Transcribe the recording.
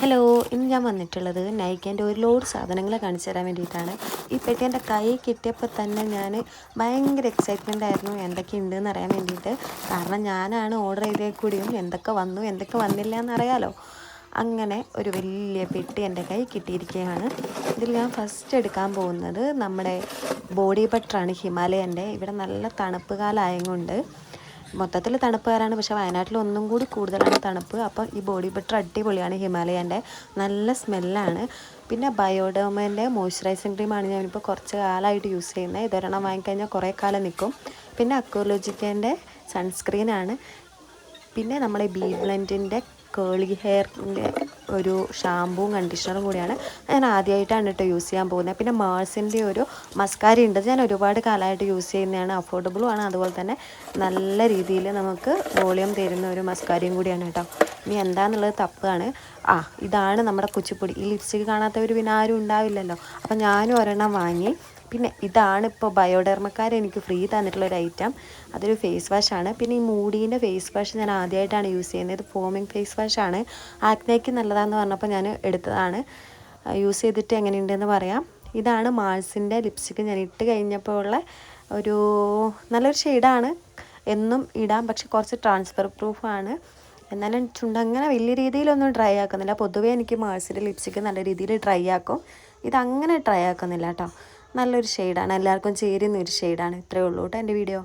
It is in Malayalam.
ഹലോ, ഇന്ന് ഞാൻ വന്നിട്ടുള്ളത് നൈക്കേൻ്റെ ഒരു ലോഡ് സാധനങ്ങൾ കാണിച്ചു തരാൻ വേണ്ടിയിട്ടാണ്. ഈ പെട്ടി എൻ്റെ കൈ കിട്ടിയപ്പോൾ തന്നെ ഞാൻ ഭയങ്കര എക്സൈറ്റ്മെൻ്റ് ആയിരുന്നു എന്തൊക്കെ ഉണ്ടെന്ന് അറിയാൻ വേണ്ടിയിട്ട്. കാരണം ഞാനാണ് ഓർഡർ ചെയ്തേ കൂടിയും എന്തൊക്കെ വന്നു എന്തൊക്കെ വന്നില്ല എന്നറിയാലോ. അങ്ങനെ ഒരു വലിയ പെട്ടി എൻ്റെ കൈ കിട്ടിയിരിക്കുകയാണ്. ഇതിൽ ഞാൻ ഫസ്റ്റ് എടുക്കാൻ പോകുന്നത് നമ്മുടെ ബോഡി ബട്ടറാണ്, ഹിമാലയൻ്റെ. ഇവിടെ നല്ല തണുപ്പ് കാലമായതുകൊണ്ട് മൊത്തത്തിൽ തണുപ്പുകാരാണ്, പക്ഷേ വയനാട്ടിൽ ഒന്നും കൂടി കൂടുതലാണ് തണുപ്പ്. അപ്പം ഈ ബോഡി ബട്ടർ അടിപൊളിയാണ്, ഹിമാലയൻ്റെ. നല്ല സ്മെല്ലാണ്. പിന്നെ ബയോഡേമേൻ്റെ മോയ്സ്ചറൈസിങ് ക്രീമാണ് ഞാനിപ്പോൾ കുറച്ച് കാലമായിട്ട് യൂസ് ചെയ്യുന്നത്. ഇതൊരെണ്ണം വാങ്ങിക്കഴിഞ്ഞാൽ കുറേ കാലം നിൽക്കും. പിന്നെ അക്വാലോജിക്കേൻ്റെ സൺസ്ക്രീനാണ്. പിന്നെ നമ്മളെ ബി ബ്ലെൻഡിൻ്റെ കേളി ഹെയറിൻ്റെ ഒരു ഷാമ്പൂവും കണ്ടീഷണറും കൂടിയാണ്. ഞാൻ ആദ്യമായിട്ടാണ് കേട്ടോ യൂസ് ചെയ്യാൻ പോകുന്നത്. പിന്നെ മാൾസിൻ്റെ ഒരു മസ്കാര ഉണ്ട്, ഞാൻ ഒരുപാട് കാലമായിട്ട് യൂസ് ചെയ്യുന്നതാണ്. അഫോർഡബിളും ആണ്, അതുപോലെ തന്നെ നല്ല രീതിയിൽ നമുക്ക് വോളിയം തരുന്ന ഒരു മസ്കാരയും കൂടിയാണ് കേട്ടോ. ഇനി എന്താണെന്നുള്ളത് തപ്പാണ്. ഇതാണ് നമ്മുടെ കുച്ചിപ്പൊടി. ഈ ലിപ്സ്റ്റിക്ക് കാണാത്തവർ പിന്നെ ആരും ഉണ്ടാവില്ലല്ലോ. അപ്പം ഞാനും ഒരെണ്ണം വാങ്ങി. പിന്നെ ഇതാണ് ഇപ്പോൾ ബയോഡെർമക്കാർ എനിക്ക് ഫ്രീ തന്നിട്ടുള്ളൊരു ഐറ്റം. അതൊരു ഫേസ് വാഷാണ്. പിന്നെ ഈ മൂഡീൻ്റെ ഫേസ് വാഷ് ഞാൻ ആദ്യമായിട്ടാണ് യൂസ് ചെയ്യുന്നത്. ഇത് ഫോമിങ് ഫേസ് വാഷാണ്. ആക്നേക്ക് നല്ലതാണെന്ന് പറഞ്ഞപ്പോൾ ഞാൻ എടുത്തതാണ്. യൂസ് ചെയ്തിട്ട് എങ്ങനെയുണ്ടെന്ന് പറയാം. ഇതാണ് മാൾസിൻ്റെ ലിപ്സ്റ്റിക്ക്. ഞാൻ ഇട്ട് കഴിഞ്ഞപ്പോൾ ഉള്ള ഒരു നല്ലൊരു ഷെയ്ഡാണ്. എന്നും ഇടാം, പക്ഷെ കുറച്ച് ട്രാൻസ്ഫർ പ്രൂഫാണ്. എന്നാലും ചുണ്ടങ്ങനെ വലിയ രീതിയിലൊന്നും ഡ്രൈ ആക്കുന്നില്ല. പൊതുവേ എനിക്ക് മാൾസിൻ്റെ ലിപ്സ്റ്റിക്ക് നല്ല രീതിയിൽ ഡ്രൈ ആക്കും. ഇതങ്ങനെ ഡ്രൈ ആക്കുന്നില്ല കേട്ടോ. നല്ലൊരു ഷെയ്ഡാണ്, എല്ലാവർക്കും ചേരുന്ന ഒരു ഷെയ്ഡാണ്. ഇത്രയേ ഉള്ളൂ കേട്ടോ എൻ്റെ വീഡിയോ.